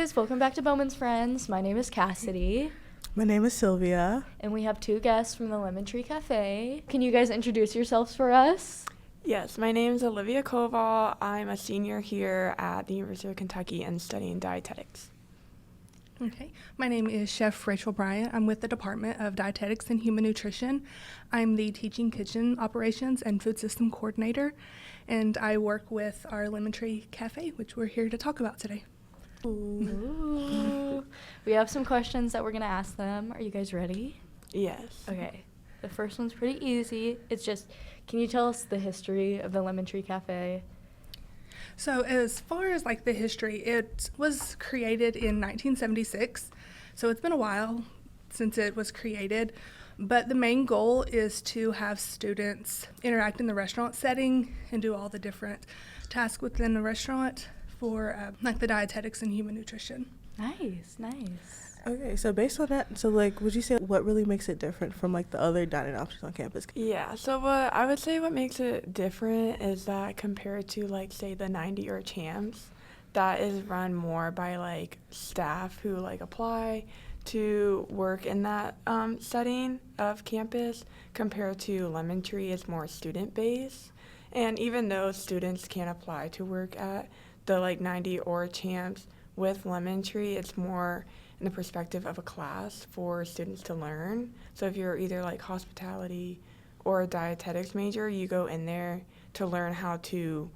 guys, welcome back to Bowman's Friends. My name is Cassidy. My name is Sylvia. And we have two guests from the Lemon Tree Café. Can you guys introduce yourselves for us? Yes, my name is Olivia Koval. I'm a senior here at the University of Kentucky and studying dietetics. Okay, my name is Chef Rachel Bryant. I'm with the Department of Dietetics and Human Nutrition. I'm the Teaching Kitchen Operations and Food System Coordinator, and I work with our Lemon Tree Café, which we're here to talk about today. Ooh. We have some questions that we're going to ask them. Are you guys ready? Yes. Okay. The first one's pretty easy. It's just, can you tell us the history of the Lemon Tree Café? So as far as the history, it was created in 1976. So it's been a while since it was created. But the main goal is to have students interact in the restaurant setting and do all the different tasks within the restaurant for the dietetics and human nutrition. Nice. Okay, so based on that, would you say what really makes it different from the other dining options on campus? Yeah, so what makes it different is that compared to say the 90 or champs, that is run more by staff who apply to work in that setting of campus, compared to Lemon Tree is more student based. And even though students can apply to work at the 90 or champs, with Lemon Tree it's more in the perspective of a class for students to learn. So if you're either hospitality or a dietetics major, you go in there to learn how to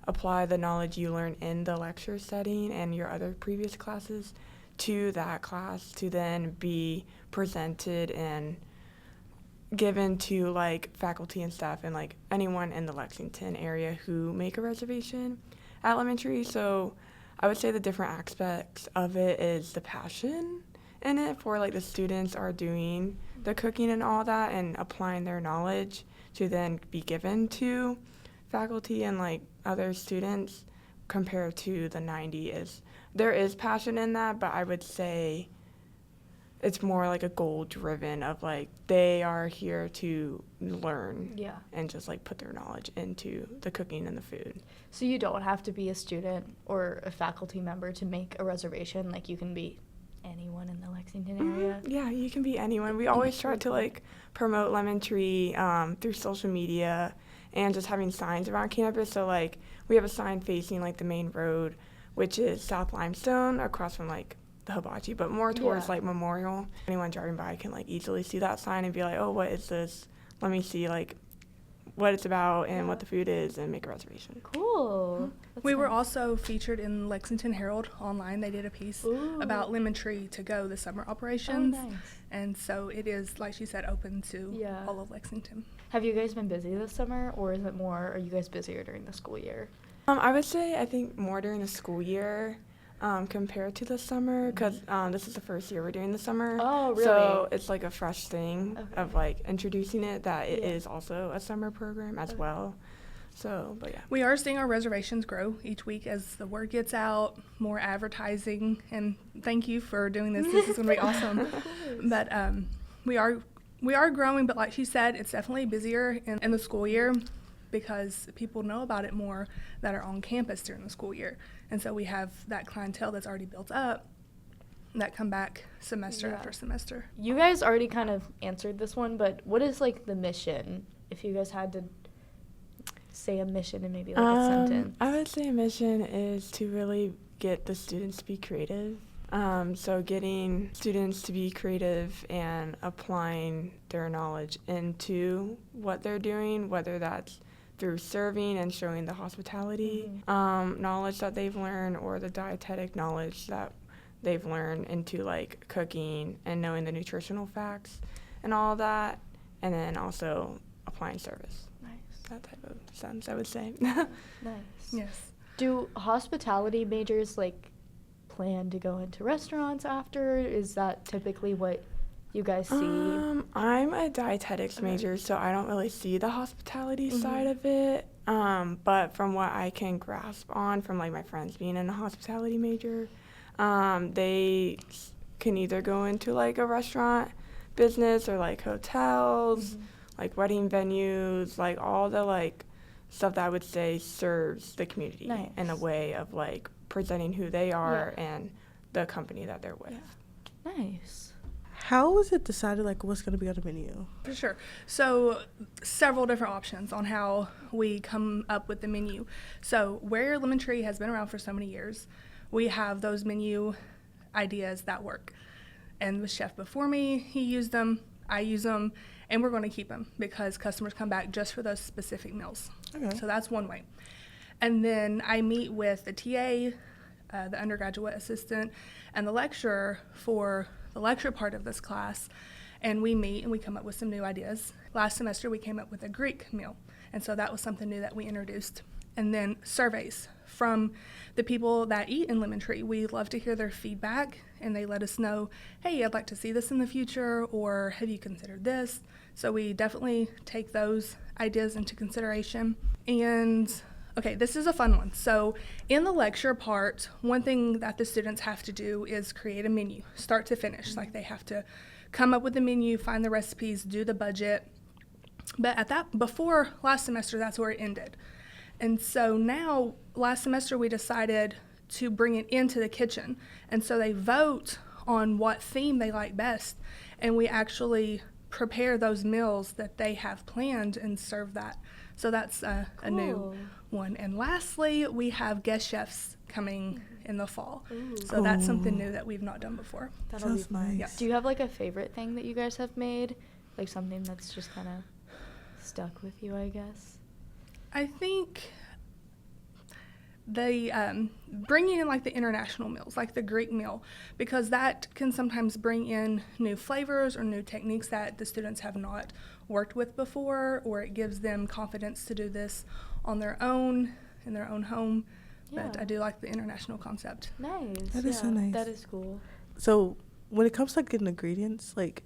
apply the knowledge you learn in the lecture setting and your other previous classes to that class to then be presented and given to faculty and staff and anyone in the Lexington area who make a reservation at Lemon Tree. So I would say the different aspects of it is the passion in it for the students are doing the cooking and all that and applying their knowledge to then be given to faculty and other students, compared to the 90 is there is passion in that, but I would say it's more a goal driven of they are here to learn and just put their knowledge into the cooking and the food. So you don't have to be a student or a faculty member to make a reservation. You can be anyone in the Lexington area. Yeah, you can be anyone. We always try to promote Lemon Tree through social media and just having signs around campus. So we have a sign facing the main road, which is South Limestone, across from the hibachi, but more towards Memorial. Anyone driving by can easily see that sign and be oh, what is this? Let me see what it's about and what the food is and make a reservation. Cool. We were also featured in Lexington Herald online. They did a piece about Lemon Tree to go, the summer operations. Oh, nice. And so it is, like she said, open to all of Lexington. Have you guys been busy this summer, or is it more, are you guys busier during the school year? I would say I think more during the school year compared to the summer, because this is the first year we're doing the summer. Oh, really? So it's a fresh thing of introducing it, that it is also a summer program as well. So, but yeah. We are seeing our reservations grow each week as the word gets out, more advertising, and thank you for doing this. This is going to be awesome. But we are growing, but like she said, it's definitely busier in the school year because people know about it more that are on campus during the school year. And so we have that clientele that's already built up that come back semester after semester. You guys already kind of answered this one, but what is the mission? If you guys had to say a mission in maybe a sentence. I would say a mission is to really get the students to be creative. So getting students to be creative and applying their knowledge into what they're doing, whether that's through serving and showing the hospitality knowledge that they've learned, or the dietetic knowledge that they've learned into cooking and knowing the nutritional facts and all that, and then also applying service. Nice. That type of sense, I would say. Nice. Yes. Do hospitality majors plan to go into restaurants after? Is that typically what you guys see? I'm a dietetics major, so I don't really see the hospitality side of it. But from what I can grasp on from my friends being in a hospitality major, they can either go into a restaurant business or hotels, wedding venues, all the stuff that I would say serves the community in a way of presenting who they are and the company that they're with. Yeah. Nice. How is it decided, like, what's going to be on the menu? For sure. So several different options on how we come up with the menu. So where Lemon Tree has been around for so many years, we have those menu ideas that work. And the chef before me, he used them, I use them, and we're going to keep them because customers come back just for those specific meals. Okay. So that's one way. And then I meet with the TA, the undergraduate assistant, and the lecturer for the lecture part of this class, and we meet and we come up with some new ideas. Last semester we came up with a Greek meal, and so that was something new that we introduced. And then surveys from the people that eat in Lemon Tree. We love to hear their feedback, and they let us know, hey, I'd like to see this in the future, or have you considered this? So we definitely take those ideas into consideration. And okay, this is a fun one. So in the lecture part, one thing that the students have to do is create a menu, start to finish. Like they have to come up with the menu, find the recipes, do the budget. But before last semester, that's where it ended. And so now, last semester, we decided to bring it into the kitchen. And so they vote on what theme they like best. And we actually prepare those meals that they have planned and serve that. So that's a new one. And lastly, we have guest chefs coming in the fall. Ooh. So that's something new that we've not done before. That'll Sounds be fun. nice. Yeah. Do you have like a favorite thing that you guys have made? Like something that's just kind of stuck with you, I guess? I think they bringing in like the international meals, like the Greek meal, because that can sometimes bring in new flavors or new techniques that the students have not worked with before, or it gives them confidence to do this on their own, in their own home. But Yeah. I do like the international concept. Nice. That is so nice. That is cool. So when it comes to like getting ingredients, like,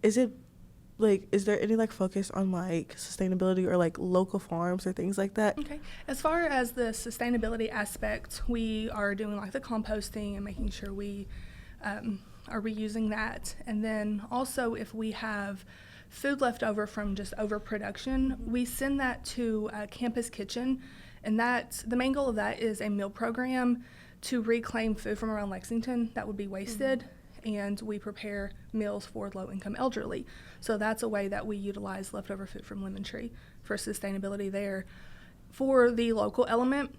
is there any like focus on like sustainability or like local farms or things like that? Okay. As far as the sustainability aspect, we are doing like the composting and making sure we are reusing that. And then also if we have food left over from just overproduction, we send that to Campus Kitchen. And the main goal of that is a meal program to reclaim food from around Lexington that would be wasted. And we prepare meals for low-income elderly. So that's a way that we utilize leftover food from Lemon Tree for sustainability there. For the local element,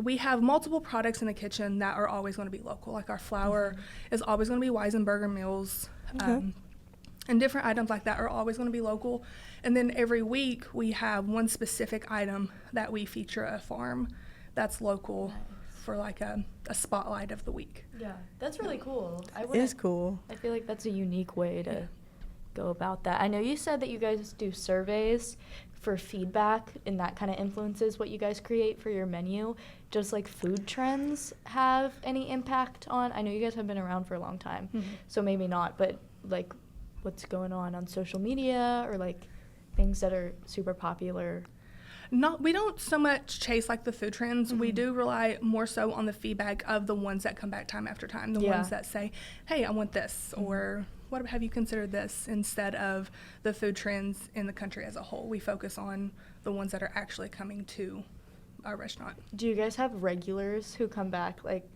we have multiple products in the kitchen that are always going to be local. Like our flour is always going to be Weisenberger Mills. Okay. And different items like that are always going to be local. And then every week we have one specific item that we feature a farm that's local for like a spotlight of the week. Yeah, that's really cool. It is cool. I feel like that's a unique way to go about that. I know you said that you guys do surveys for feedback, and that kind of influences what you guys create for your menu. Does like food trends have any impact on? I know you guys have been around for a long time, so maybe not, but like what's going on social media or like things that are super popular? We don't so much chase like the food trends. We do rely more so on the feedback of the ones that come back time after time, the ones that say, hey, I want this, or what have you considered this, instead of the food trends in the country as a whole. We focus on the ones that are actually coming to our restaurant. Do you guys have regulars who come back like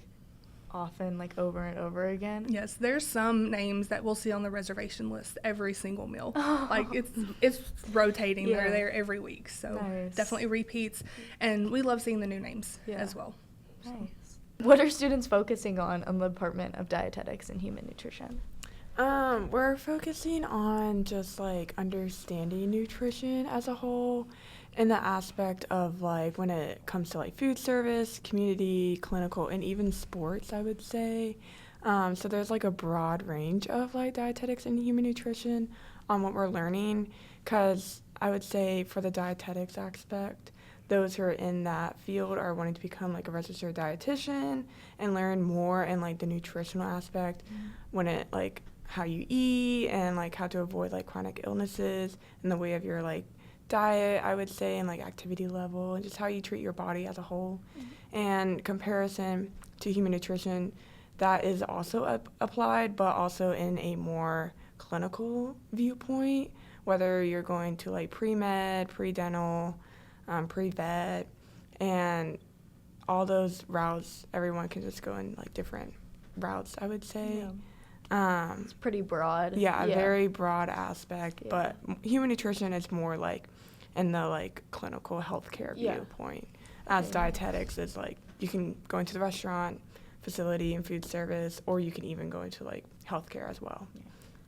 often, like over and over again? Yes, there's some names that we'll see on the reservation list every single meal. Like it's rotating. Yeah. They're there every week. So Nice. definitely repeats. And we love seeing the new names as well. Nice. What are students focusing on the Department of Dietetics and Human Nutrition? We're focusing on just like understanding nutrition as a whole in the aspect of like when it comes to like food service, community, clinical, and even sports, I would say. So there's like a broad range of like dietetics and human nutrition on what we're learning, because I would say for the dietetics aspect, those who are in that field are wanting to become like a registered dietitian and learn more in like the nutritional aspect when it like how you eat and like how to avoid like chronic illnesses in the way of your like diet, I would say, and like activity level and just how you treat your body as a whole. And comparison to human nutrition, that is also applied, but also in a more clinical viewpoint, whether you're going to like pre-med, pre-dental, pre-vet, and all those routes, everyone can just go in like different routes, I would say. It's pretty broad. Yeah, a very broad aspect, Yeah. but human nutrition is more like in the like clinical healthcare Yeah. viewpoint. As Okay. dietetics is like you can go into the restaurant, facility, and food service, or you can even go into like healthcare as well. Yeah.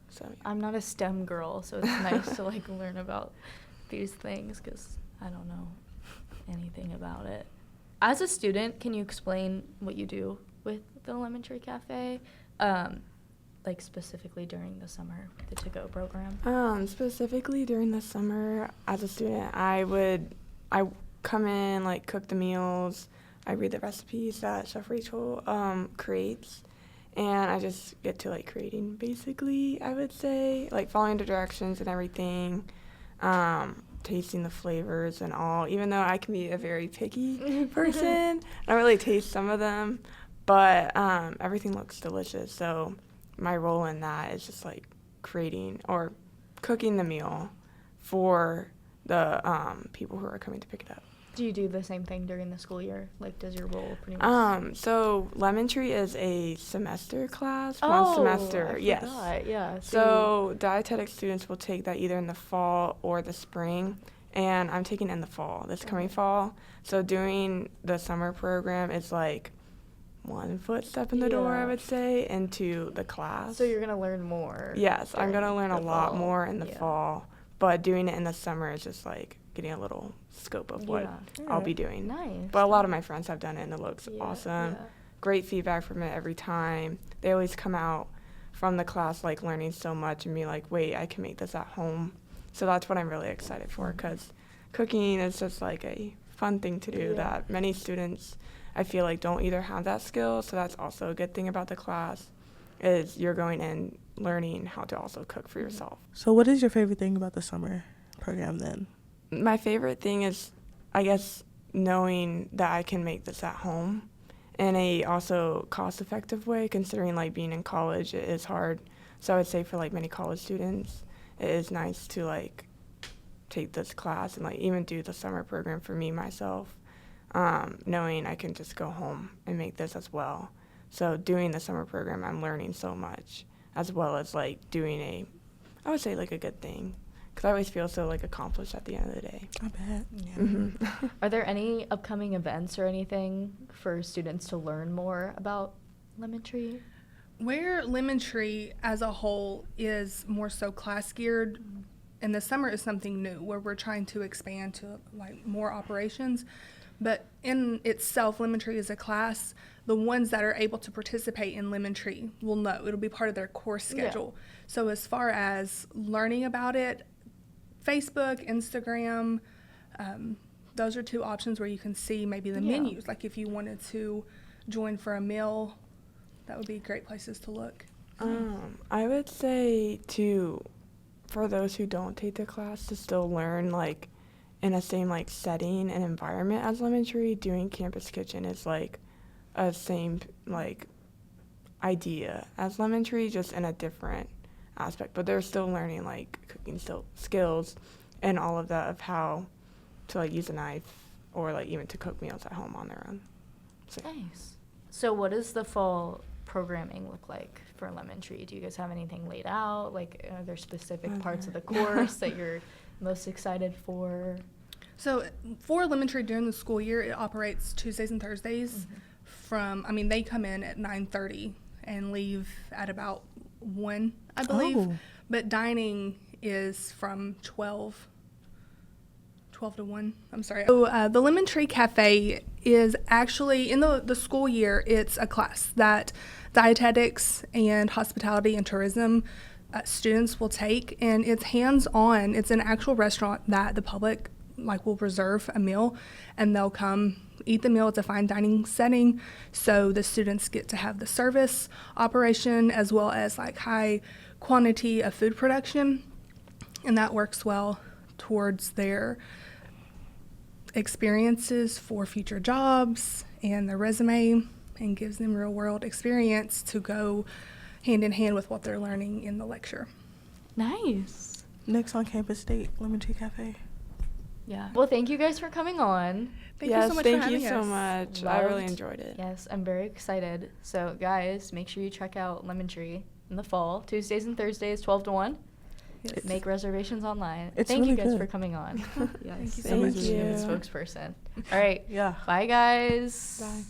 So I'm not a STEM girl, so it's nice to like learn about these things because I don't know anything about it. As a student, can you explain what you do with the Lemon Tree Cafe, like specifically during the summer, the to-go program? Specifically during the summer, as a student, I come in, like cook the meals, I read the recipes that Chef Rachel creates, and I just get to like creating basically, I would say, like following the directions and everything, tasting the flavors and all, even though I can be a very picky person. I don't really taste some of them, but everything looks delicious, so my role in that is just like creating or cooking the meal for the people who are coming to pick it up. Do you do the same thing during the school year? Like, does your role pretty much? So Lemon Tree is a semester class, Oh, one semester. I Yes. forgot. Yeah. So dietetic students will take that either in the fall or the spring, and I'm taking it in the fall, this coming fall. So doing the summer program is like one footstep in the door, I Yeah. would say, into the class. So you're gonna learn more. Yes, I'm going to during learn a the lot fall. more in the Yeah. fall, but doing it in the summer is just like getting a little scope of what Yeah. I'll be doing. Nice. But a lot of my friends have done it and it looks Yeah, awesome. yeah. Great feedback from it every time. They always come out from the class like learning so much and be like, wait, I can make this at home. So that's what I'm really excited for because cooking is just like a fun thing to do Yeah. that many students I feel like don't either have that skill. So that's also a good thing about the class is you're going in learning how to also cook for yourself. So what is your favorite thing about the summer program then? My favorite thing is, I guess, knowing that I can make this at home in a also cost-effective way, considering like being in college, it is hard. So I would say for like many college students, it is nice to like take this class and like even do the summer program for me myself, knowing I can just go home and make this as well. So doing the summer program, I'm learning so much, as well as like doing I would say like a good thing. Because I always feel so like accomplished at the end of the day. I bet. Mm-hmm. Are there any upcoming events or anything for students to learn more about Lemon Tree? Where Lemon Tree as a whole is more so class geared, and the summer is something new where we're trying to expand to like more operations. But in itself, Lemon Tree is a class. The ones that are able to participate in Lemon Tree will know. It'll be part of their course schedule. Yeah. So as far as learning about it, Facebook, Instagram, those are two options where you can see maybe the Yeah. menus. Like if you wanted to join for a meal, that would be great places to look. I would say too, for those who don't take the class to still learn like in a same like setting and environment as Lemon Tree, doing Campus Kitchen is like a same like idea as Lemon Tree, just in a different aspect. But they're still learning like cooking skills and all of that of how to like use a knife or like even to cook meals at home on their own. So, Nice. So what does the fall programming look like for Lemon Tree? Do you guys have anything laid out? Like, are there specific parts of the course that you're most excited for? So for Lemon Tree during the school year, it operates Tuesdays and Thursdays they come in at 9:30 and leave at about 1, I believe. Oh. But dining is from 12 to 1. I'm sorry. So the Lemon Tree Café is actually, in the school year, it's a class that dietetics and hospitality and tourism students will take, and it's hands-on. It's an actual restaurant that the public will reserve a meal, and they'll come eat the meal. It's a fine dining setting, so the students get to have the service operation as well as high quantity of food production, and that works well towards their experiences for future jobs and their resume, and gives them real world experience to go hand in hand with what they're learning in the lecture. Nice. Next on campus date, Lemon Tree Cafe. Yeah. Well, thank you guys for coming on. Thank you so much for thank having you us. so much. I really Loved- enjoyed it. Yes, I'm very excited. So, guys, make sure you check out Lemon Tree in the fall, Tuesdays and Thursdays, 12 to 1. Yes. Make reservations online. It's Thank you really guys good. for coming on. Thank you so Thank much. you. Spokesperson. All right. Yeah. Bye, guys. Bye.